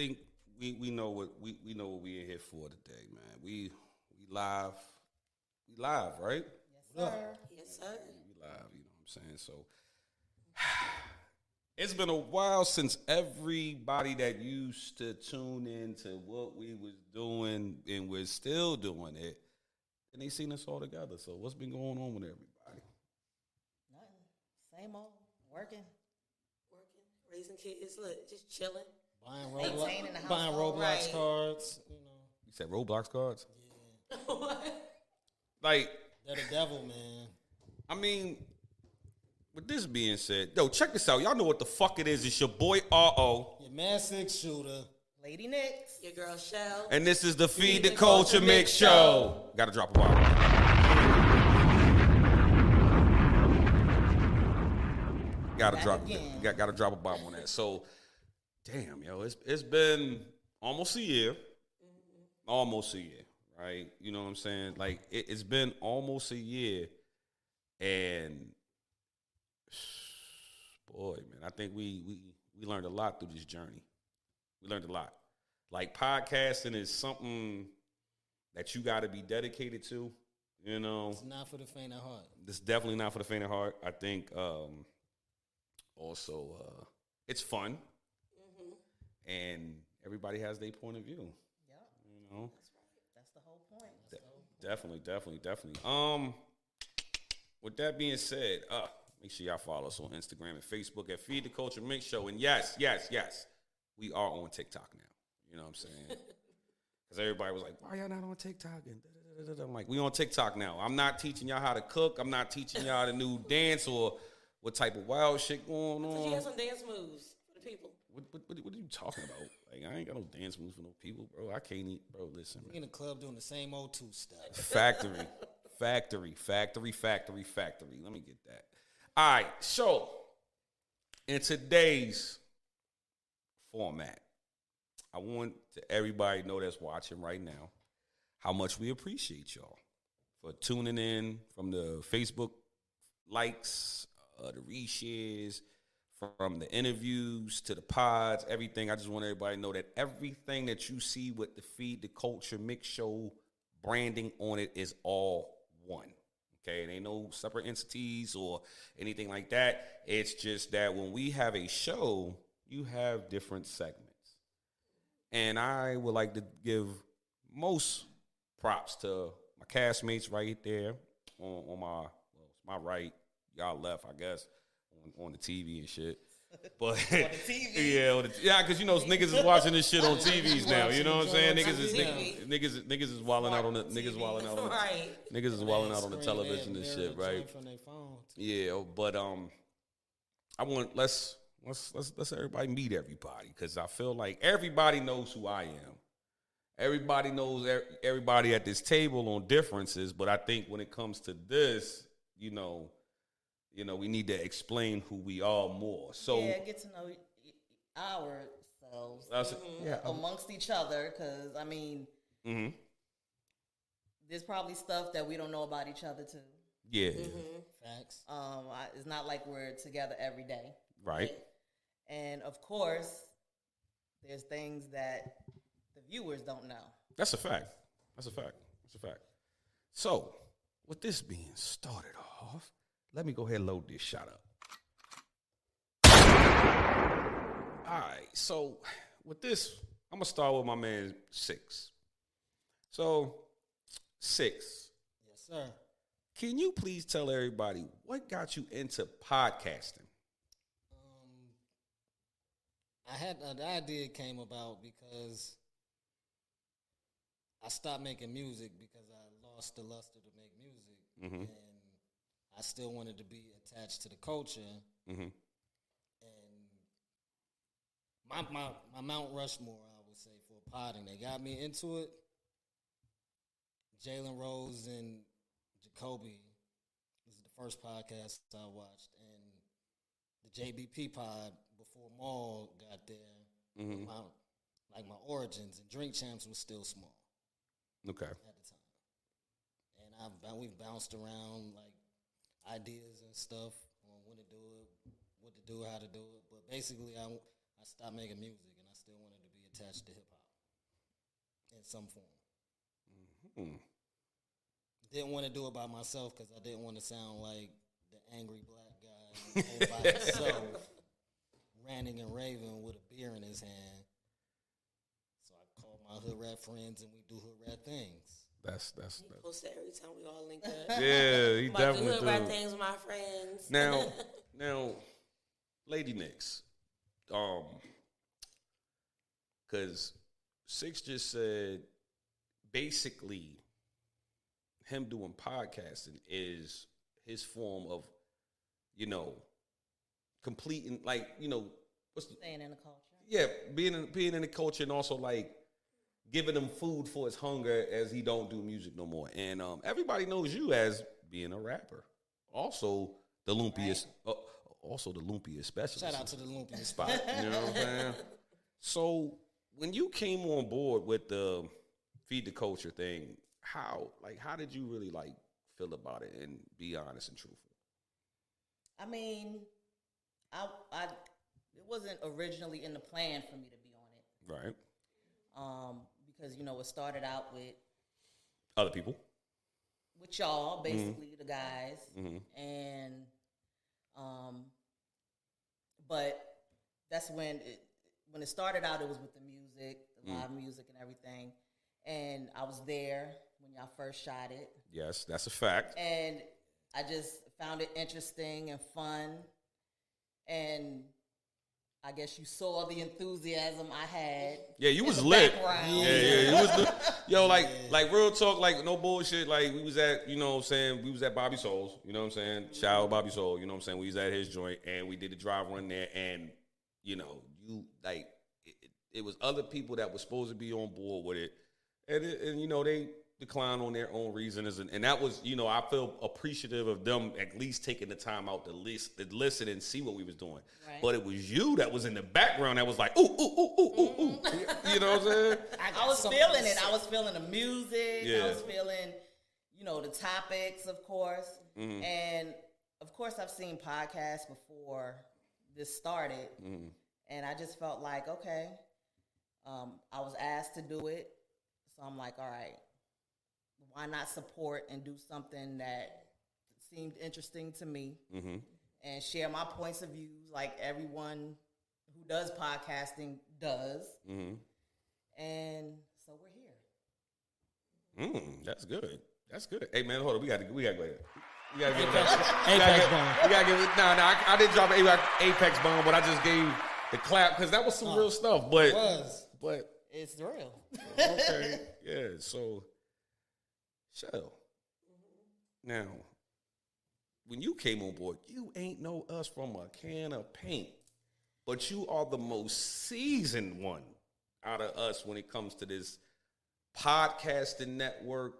think we know what we know what we in here for today, man. We live. We live, right? Yes, sir. Yes, sir. We live, you know what I'm saying? So it's been a while since everybody that used to tune in to what we was doing and we're still doing it, and they seen us all together. So what's been going on with everybody? Nothing. Same old. Working. Raising kids. Look, just chilling. Maintaining the Buying household. Roblox Right. cards, you know. You said Roblox cards? What? Like, They're the devil, man. I mean, with this being said, yo, check this out. Y'all know what the fuck it is. It's your boy R.O. Your man 6 shooter. Lady Nix. Your girl Shell. And this is the Feed the Culture Mix Show. Gotta drop a bomb. Gotta drop a bomb on that. So, damn, yo, it's been almost a year. Almost a year, right? You know what I'm saying? Like, it's been almost a year. And, boy, man, I think we learned a lot through this journey. We learned a lot. Like, podcasting is something that you got to be dedicated to, you know. It's not for the faint of heart. It's definitely not for the faint of heart. I think also it's fun. And everybody has their point of view, Yep. you know. That's the whole point. Definitely. With that being said, make sure y'all follow us on Instagram and Facebook at Feed the Culture Mix Show. And yes, we are on TikTok now. You know what I'm saying? Because everybody was like, why y'all not on TikTok? And I'm like, we on TikTok now. I'm not teaching y'all how to cook. I'm not teaching y'all the new dance or what type of wild shit going So on. she has some dance moves for the people. What are you talking about? Like, I ain't got no dance moves for no people, bro. I can't eat, bro. Listen, We man. in the club doing the same old two stuff. Factory. Let me get that. All right, so in today's format, I want everybody to know that's watching right now how much we appreciate y'all for tuning in from the Facebook likes, the reshares, from the interviews to the pods, everything. I just want everybody to know that everything that you see with the Feed the Culture Mix Show branding on it is all one. Okay, it ain't no separate entities or anything like that. It's just that when we have a show, you have different segments. And I would like to give most props to my castmates right there on my right, y'all left, I guess, on the TV and shit. But TV? yeah, because you know niggas is watching this shit on TVs now. You know what I'm saying? Watching Niggas is wilding out on the niggas wilding out on Right. niggas is wilding out on the television and shit, right? From their phone. Yeah, but I want let's everybody meet everybody because I feel like everybody knows who I am. Everybody knows everybody at this table on differences, but I think when it comes to this, you know, we need to explain who we are more. So Yeah, get to know ourselves yeah, amongst each other, because I mean, there's probably stuff that we don't know about each other too. yeah, Facts. It's not like we're together every day, right. and of course, there's things that the viewers don't know. That's a fact. So, with this being started off, let me go ahead and load this shot up. All right, so with this, I'm gonna start with my man 6. So, 6, Yes, sir. can you please tell everybody what got you into podcasting? I had the idea came about because I stopped making music because I lost the luster to make music, and I still wanted to be attached to the culture. And my Mount Rushmore, I would say, for podding, they got me into it. Jalen Rose and Jacoby. This is the first podcast I watched, and the JBP pod before Maul got there. My origins and Drink Champs was still small. Okay. At the time, and we've bounced around like ideas and stuff on when to do it, what to do, how to do it. But basically, I stopped making music, and I still wanted to be attached to hip hop in some form. Mm. Didn't want to do it by myself because I didn't want to sound like the angry black guy all by himself, ranting and raving with a beer in his hand. So I called my hood rat friends and we do hood rat things. That's He posts that every time we all link up. yeah, he About definitely the hood rat do. things with my friends. Now, Lady Nix, because Six just said basically him doing podcasting is his form of, completing, like, what's the, Staying in the culture. yeah, being in the culture and also like giving him food for his hunger as he don't do music no more. And everybody knows you as being a rapper. Also the lumpiest, specialist. Shout out to the Lumpiest Spot. You know what I'm saying? So when you came on board with the Feed the Culture thing, how did you really feel about it and be honest and truthful? I mean, I it wasn't originally in the plan for me to be on it. Right. Because it started out with Other people. y'all, basically the guys, and but that's when it started out. It was with the music, the live music, and everything. And I was there when y'all first shot it. Yes, that's a fact. And I just found it interesting and fun. And I guess you saw the enthusiasm I had. Yeah, you in was the lit. background. Yeah, you was lit. Yo, like real talk, like no bullshit. Like we was at, we was at Bobby Soul's, you know what I'm saying? Shout out Bobby Soul, you know what I'm saying? We was at his joint and we did the drive run there, and it was other people that were supposed to be on board with it. And they declined on their own reasons, and that was, I feel appreciative of them at least taking the time out to listen and see what we was doing. Right. But it was you that was in the background that was like, ooh, ooh, ooh, ooh, ooh, ooh. You know what I'm saying? I was feeling it. I was feeling the music. Yeah. I was feeling, the topics, of course. And of course, I've seen podcasts before this started, and I just felt like, okay, I was asked to do it, so I'm like, all right, why not support and do something that seemed interesting to me, and share my points of views like everyone who does podcasting does. And so we're here. That's good. That's good. Hey man, hold on. We gotta go ahead. We gotta get Apex bomb. We gotta get. No, I didn't drop an Apex bomb, but I just gave the clap because that was some real stuff. But It was. but It's real. okay, yeah. So, Shell. Now, when you came on board, you ain't know us from a can of paint, but you are the most seasoned one out of us when it comes to this podcasting network,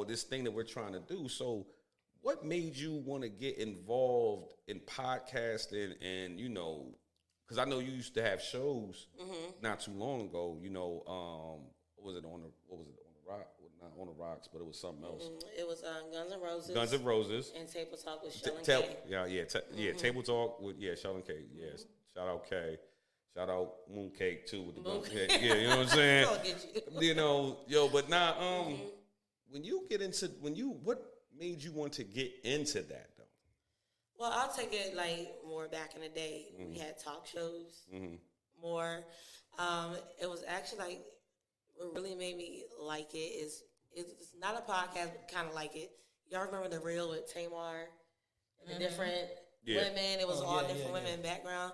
this thing that we're trying to do. So what made you want to get involved in podcasting? And, because I know you used to have shows not too long ago, what was it on the rock? Not on the rocks, but it was something else. It was Guns N' Roses. Guns N' Roses. And Table Talk with Shell and K. Table Talk with Shell and K. Yes, shout out K. Shout out Mooncake too with the Mooncake. Yeah, you know what I'm saying? I'll get you. But now, when you get into what made you want to get into that though? Well, I'll take it more back in the day. We had talk shows more. It was actually what really made me like it is it's not a podcast, but kind of like it. Y'all remember The Real with Tamar and the different women? It was all different women background.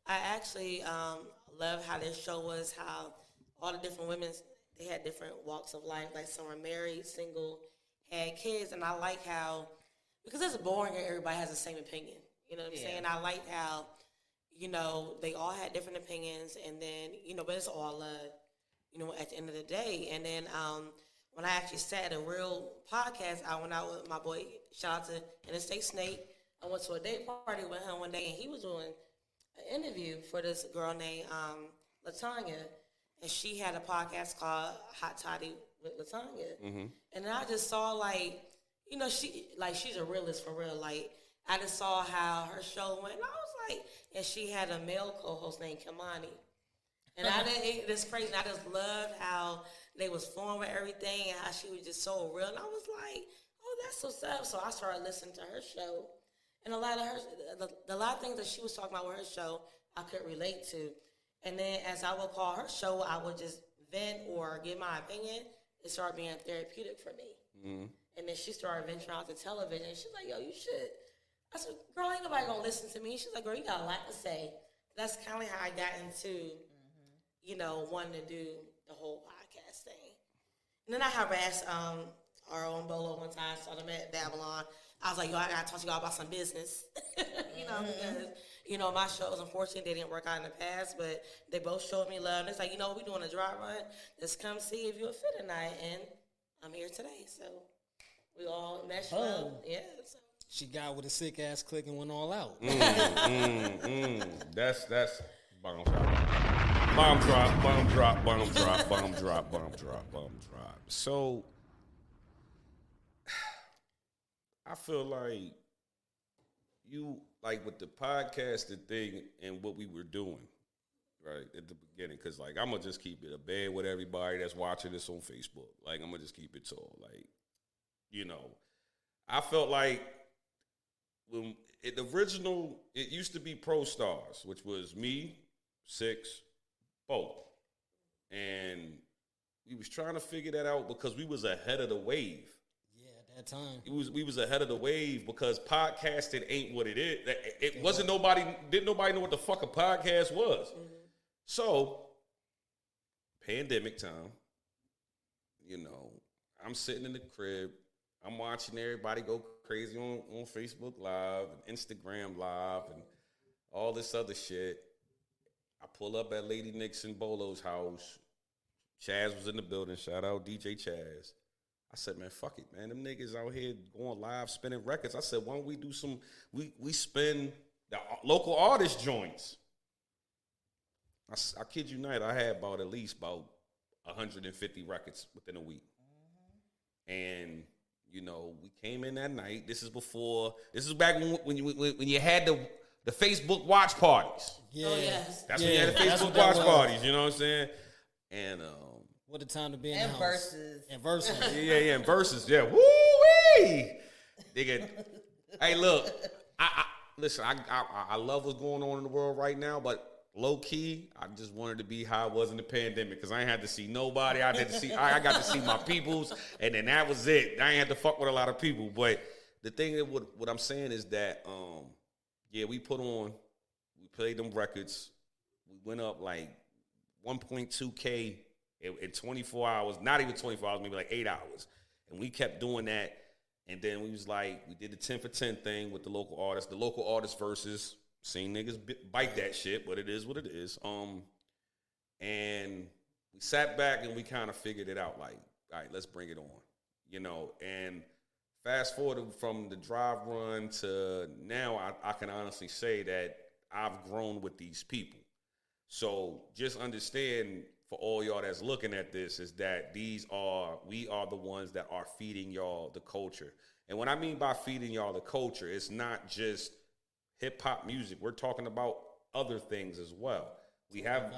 I actually love how this show was, how all the different women, they had different walks of life. Like some were married, single, had kids, and I like how, because it's boring and everybody has the same opinion. You know what I'm saying? I like how, they all had different opinions, and then, but it's all love, at the end of the day. And then when I actually sat at a real podcast, I went out with my boy, shout out to Interstate Snake. I went to a day party with him one day, and he was doing an interview for this girl named LaTanya, and she had a podcast called Hot Toddy with LaTanya. And then I just saw she's a realist for real. I just saw how her show went, and I was like, and she had a male co-host named Kimani. And it's crazy. I just loved how they was flowing with everything and how she was just so real. And I was like, oh, that's what's up. So I started listening to her show. And a lot of things that she was talking about with her show, I could relate to. And then as I would call her show, I would just vent or give my opinion. It started being therapeutic for me. Mm-hmm. And then she started venturing out to television. She's like, yo, you should. I said, girl, ain't nobody going to listen to me. She's like, girl, you got a lot to say. That's kind of how I got into, wanting to do the whole podcast thing. And then I harassed our own Bolo one time, saw them at Babylon. I was like, yo, I got to talk to y'all about some business. Because, my shows, unfortunately, they didn't work out in the past, but they both showed me love. And it's like, we're doing a dry run. Just come see if you're a fit tonight. And I'm here today. So we all meshed well. Yeah. So. She got with a sick ass click and went all out. That's bomb drop. Bomb drop, bomb drop, bomb drop, bomb drop, bomb drop, bomb drop. So I feel like with the podcasting thing and what we were doing, right, at the beginning, because, I'm going to just keep it a bed with everybody that's watching this on Facebook. I'm going to just keep it tall. I felt like when it used to be Pro Stars, which was me, Six, both. And we was trying to figure that out because we was ahead of the wave. That time we was ahead of the wave because podcasting ain't what it is. It wasn't didn't nobody know what the fuck a podcast was. Mm-hmm. So, pandemic time, I'm sitting in the crib, I'm watching everybody go crazy on Facebook Live and Instagram Live and all this other shit. I pull up at Lady Nixon Bolo's house. Chaz was in the building. Shout out DJ Chaz. I said, man, fuck it, man. Them niggas out here going live, spinning records. I said, why don't we do we spin the local artist joints. I kid you not, I had at least 150 records within a week. Mm-hmm. And, we came in that night. This is back when you had the Facebook watch parties. Yeah. Oh, yes. That's when you had the Facebook watch parties, you know what I'm saying? And, what a time to be in the house. Versus. And versus. Yeah, and versus. Yeah. Woo-wee! Nigga. Hey, look. Listen, I love what's going on in the world right now, but low key, I just wanted to be how I was in the pandemic because I ain't had to see nobody. I got to see my peoples, and then that was it. I ain't had to fuck with a lot of people. But the thing that what I'm saying is that, we played them records. We went up 1.2K in 24 hours, not even 24 hours, maybe 8 hours. And we kept doing that. And then we did the 10 for 10 thing with the local artists versus seen niggas bite that shit, but it is what it is. And we sat back and we kind of figured it out, all right, let's bring it on, and fast forward from the drive run to now, I can honestly say that I've grown with these people. So just understand, for all y'all that's looking at this, is that we are the ones that are feeding y'all the culture. And what I mean by feeding y'all the culture, it's not just hip hop music. We're talking about other things as well. We have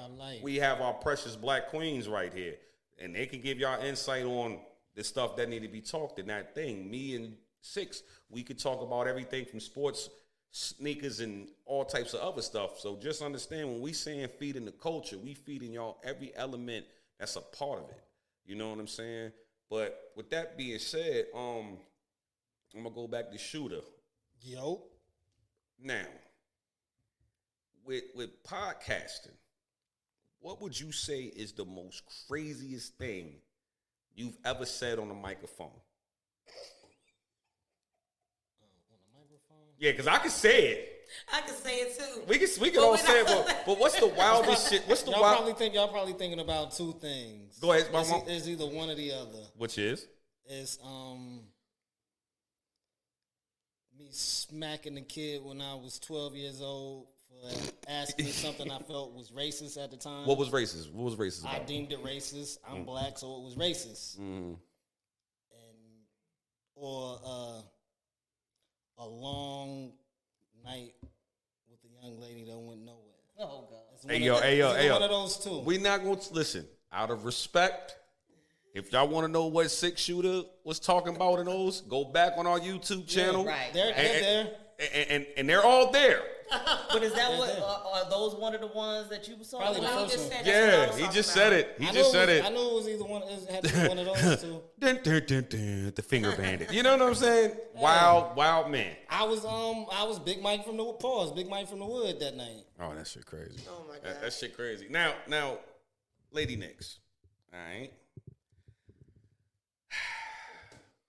our precious black queens right here, and they can give y'all insight on the stuff that need to be talked in that thing. Me and Six, we could talk about everything from sports, sneakers, and all types of other stuff. So just understand, when we saying feeding the culture, we feeding y'all every element that's a part of it. You know what I'm saying? But with that being said, I'm gonna go back to Shooter. Yo. Now, with podcasting, what would you say is the most craziest thing you've ever said on a microphone? Yeah, because I can say it. I can say it too. We can all say it, but what's the wildest shit? What's the Y'all probably thinking about two things. Go ahead, it's either one or the other. Which is? It's me smacking the kid when I was 12 years old for asking me something I felt was racist at the time. What was racist? What was racist about? I deemed it racist. I'm black, so it was racist. Or a long night with a young lady that went nowhere. Oh God. It's Hey, one yo, of- hey, yo, it's hey, yo. One of those two. We not going to listen. Out of respect, if y'all want to know what 6 Shooter was talking about in those, go back on our YouTube channel. Right. They're there. And they're all there. But is that Yeah, what? yeah. Are those one of the ones that you saw? Probably the Well, he first just one. said that's what I Yeah, was he talking just about. said it. He just said I it. knew it was either one. It had to be one of those two. Dun, dun, dun, dun, the finger bandit. You know what I'm saying? Wild man. I was Big Mike from the Big Mike from the Wood that night. Oh, that shit crazy. Oh my That God. shit crazy. Now, Lady Nix. All right.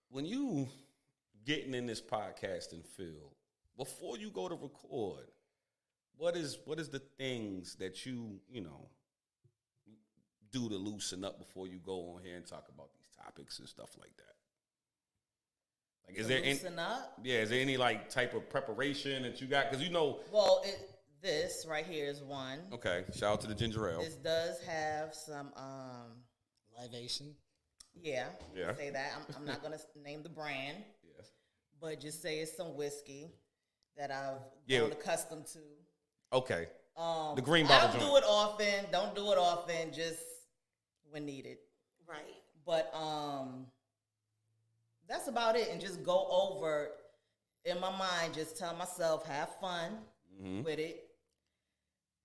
When you getting in this podcasting field, before you go to record, what is the things that you know do to loosen up before you go on here and talk about these topics and stuff like that? Like, is there any? Loosen up? Yeah, is there any like type of preparation that you got? Because you know, Well, this right here is one. okay. Shout out to the ginger ale. This does have some. Libation. Yeah. Yeah. Say that. I'm not gonna name the brand, Yeah. but just say it's some whiskey that I've Yeah. grown accustomed to. Okay. The green bottle I don't joint. do it often. Don't do it often. Just when needed. Right. But that's about it. And just go over in my mind. Just tell myself, have fun with it.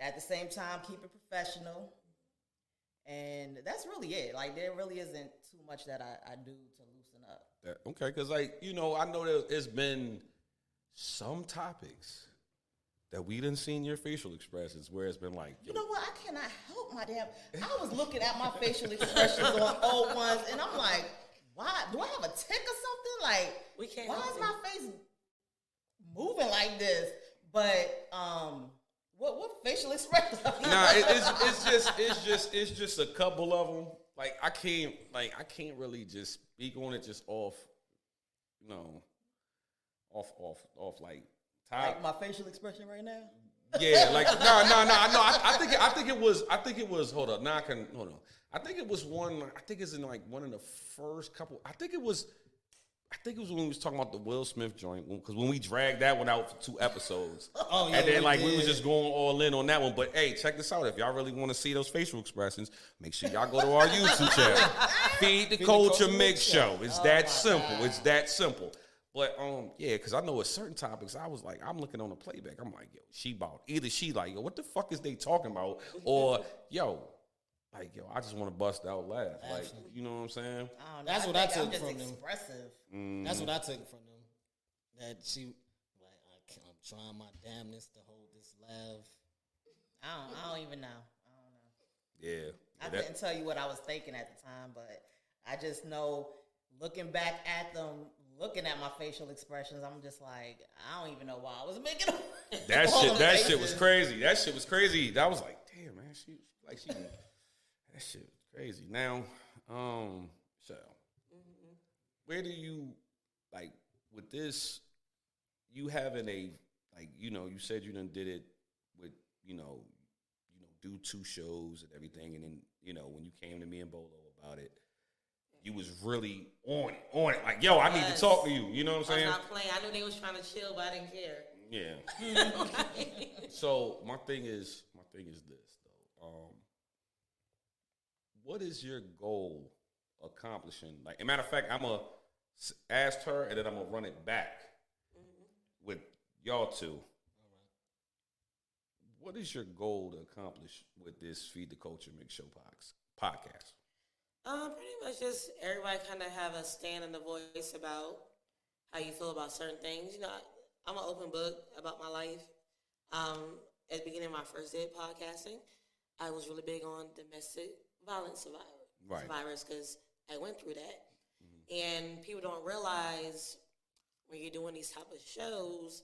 At the same time, keep it professional. And that's really it. Like, there really isn't too much that I do to loosen up. Okay, because like I know there's been some topics that we didn't see in your facial expressions where it's been like, You know what? I cannot help my damn. I was looking at my facial expressions on old ones, and I'm like, why? Do I have a tick or something? Like, We can't why help is it. my face moving like this? But what facial expressions? nah, it's just a couple of them. Like I can't really just speak on it just off like top. Like my facial expression right now. Yeah, like no. I think it was. Hold on. Now I can hold on. I think it was one. I think it's in like one of the first couple. I think it was when we was talking about the Will Smith joint because when we dragged that one out for 2 episodes. Oh yeah. And then we did. was just going all in on that one. But hey, check this out. If y'all really want to see those facial expressions, make sure y'all go to our YouTube channel. Feed the Culture Mix Show. It's that simple. God. It's that simple. But yeah, because I know with certain topics, I was like, I'm looking on the playback. I'm like, yo, either she like, yo, what the fuck is they talking about? Or yo, I just want to bust out laugh. Like, you know what I'm saying? I don't know. That's what I think I'm took just from them. expressive. That's what I took from them. That she like I'm trying my damnness to hold this laugh. I don't even know. I don't know. Yeah. I couldn't tell you what I was thinking at the time, but I just know looking back at them, looking at my facial expressions, I'm just like, I don't even know why I was making them. That all shit. them That shit was faces. crazy. That shit was crazy. That was like, damn, man. That shit was crazy. Now, so where do you like with this? You having a like, you said you done did it with, do 2 shows and everything, and then when you came to me and Bolo about it, you was really on it. Like, yo, I need to Yes. talk to you. You know what I'm I was saying? not playing. I knew they was trying to chill, but I didn't care. Yeah. So my thing is this though. What is your goal accomplishing? Like, as a matter of fact, I'm gonna ask her and then I'm gonna run it back with y'all two. What is your goal to accomplish with this Feed the Culture Mix Show podcast? Pretty much just everybody kind of have a stand and a voice about how you feel about certain things. I'm an open book about my life. At the beginning of my first day of podcasting, I was really big on domestic violence survivors because I went through that. And people don't realize when you're doing these type of shows,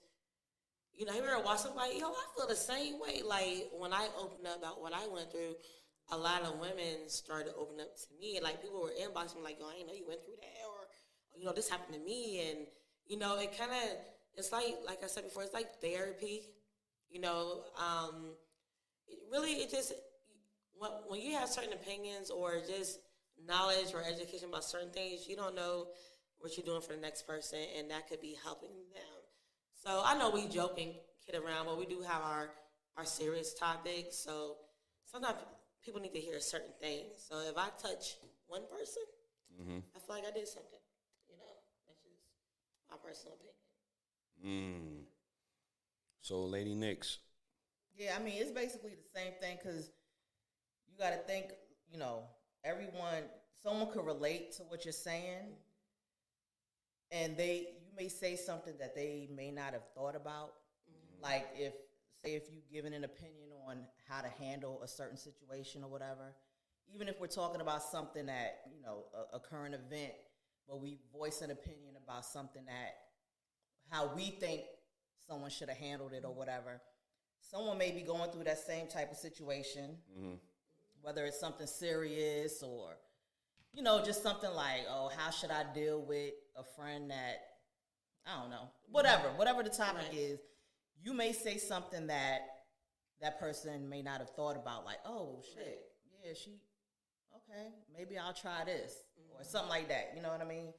have you ever watched somebody, I feel the same way. Like, when I opened up about what I went through, a lot of women started opening up to me. And, like, people were inboxing me like, I didn't know you went through that. Or, this happened to me. And, it kind of, it's like I said before, it's like therapy. It just, when you have certain opinions or just knowledge or education about certain things, you don't know what you're doing for the next person, and that could be helping them. So I know we joke and kid around, but we do have our are serious topics. So sometimes people need to hear certain things. So if I touch one person, I feel like I did something. You know, that's just my personal opinion. So, Lady Nix. Yeah, I mean, it's basically the same thing because you got to think, you know, someone could relate to what you're saying, and you may say something that they may not have thought about. Like if you've given an opinion on how to handle a certain situation or whatever, even if we're talking about something that, you know, a current event, but we voice an opinion about something how we think someone should have handled it or whatever. Someone may be going through that same type of situation, whether it's something serious or, you know, just something like, oh, how should I deal with a friend that, I don't know, whatever the topic is. You may say something that person may not have thought about, like, oh, shit, yeah, okay, maybe I'll try this, or something like that, you know what I mean?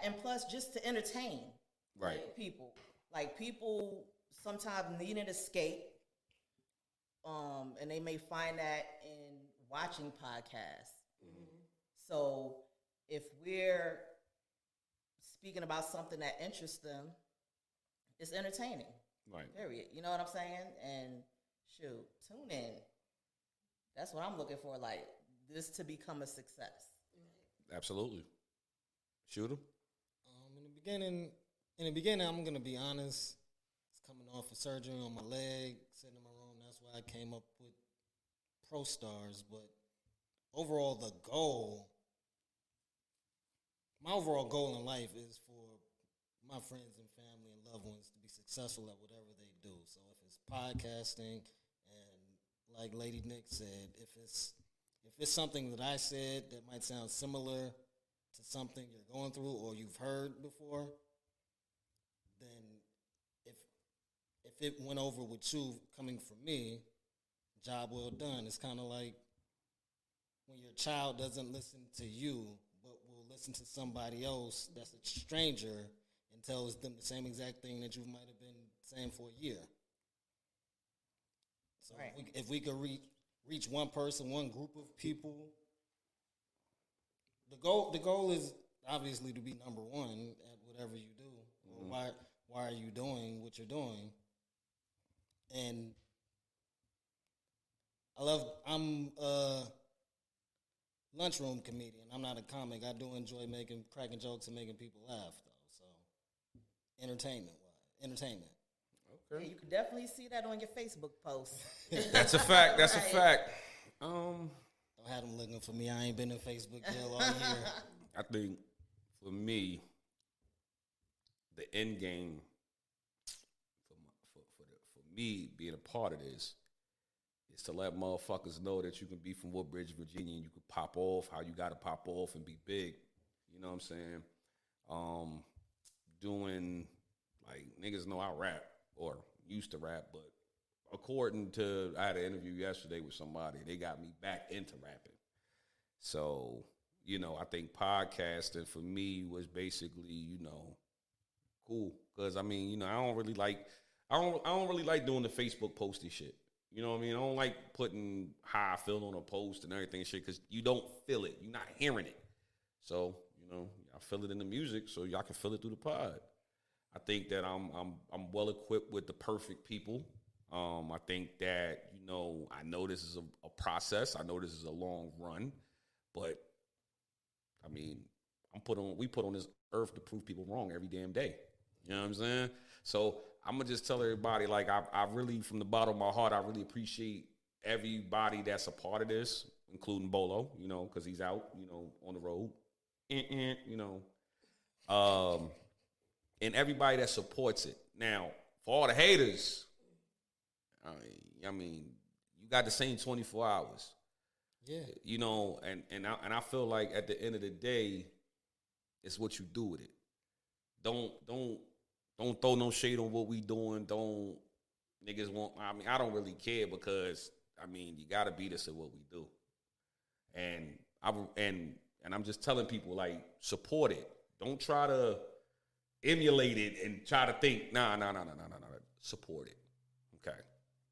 And plus just to entertain people. Like, people sometimes need an escape, and they may find that in watching podcasts. So if we're speaking about something that interests them, it's entertaining. Right. Period. You know what I'm saying? And shoot, tune in. That's what I'm looking for, like, this to become a success. Absolutely. Shooter? In the beginning, I'm gonna be honest. It's coming off a surgery on my leg, sitting in my room. That's why I came up with Pro Stars. But overall, my overall goal in life is for my friends and family and loved ones to be successful at whatever they do. So if it's podcasting, and like Lady Nick said, if it's something that I said that might sound similar to something you're going through or you've heard before, then if it went over with you coming from me, job well done. It's kind of like when your child doesn't listen to you, but will listen to somebody else that's a stranger and tells them the same exact thing that you might have been saying for a year. So if we could reach one person, one group of people, the goal is obviously to be number one at whatever you do. Or why are you doing what you're doing? And I'm a lunchroom comedian. I'm not a comic. I do enjoy cracking jokes and making people laugh, though. So, entertainment. Okay. Yeah, you can definitely see that on your Facebook post. That's a fact. That's a fact. Don't have them looking for me. I ain't been in Facebook jail all year. I think for me, the end game for me being a part of this is to let motherfuckers know that you can be from Woodbridge, Virginia, and you can pop off how you got to pop off and be big. You know what I'm saying? Doing, like, niggas know I rap or used to rap, but I had an interview yesterday with somebody. They got me back into rapping. So, you know, I think podcasting for me was basically, you know, cool. Because, I mean, you know, I don't really like doing the Facebook posting shit. You know what I mean? I don't like putting how I feel on a post and everything and shit because you don't feel it. You're not hearing it. So, you know, I feel it in the music so y'all can feel it through the pod. I think that I'm well equipped with the perfect people. I think that, you know, I know this is a process. I know this is a long run, but I mean, we put on this earth to prove people wrong every damn day. You know what I'm saying? So I'm gonna just tell everybody, like, I really, from the bottom of my heart, I really appreciate everybody that's a part of this, including Bolo, you know, because he's out, you know, on the road, you know, and everybody that supports it. Now, for all the haters, I mean, you got the same 24 hours. Yeah. You know, and I feel like at the end of the day, it's what you do with it. Don't throw no shade on what we doing. I don't really care because, I mean, you got to beat us at what we do. And I'm just telling people, like, support it. Don't try to emulate it and try to think, nah. Support it. Okay.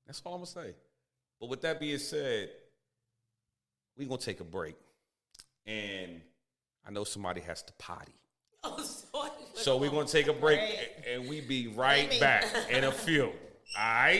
That's all I'm gonna say. But with that being said, we're gonna take a break. And I know somebody has to potty. Oh, sorry. So we're gonna take a break and we be right back in a few. All right.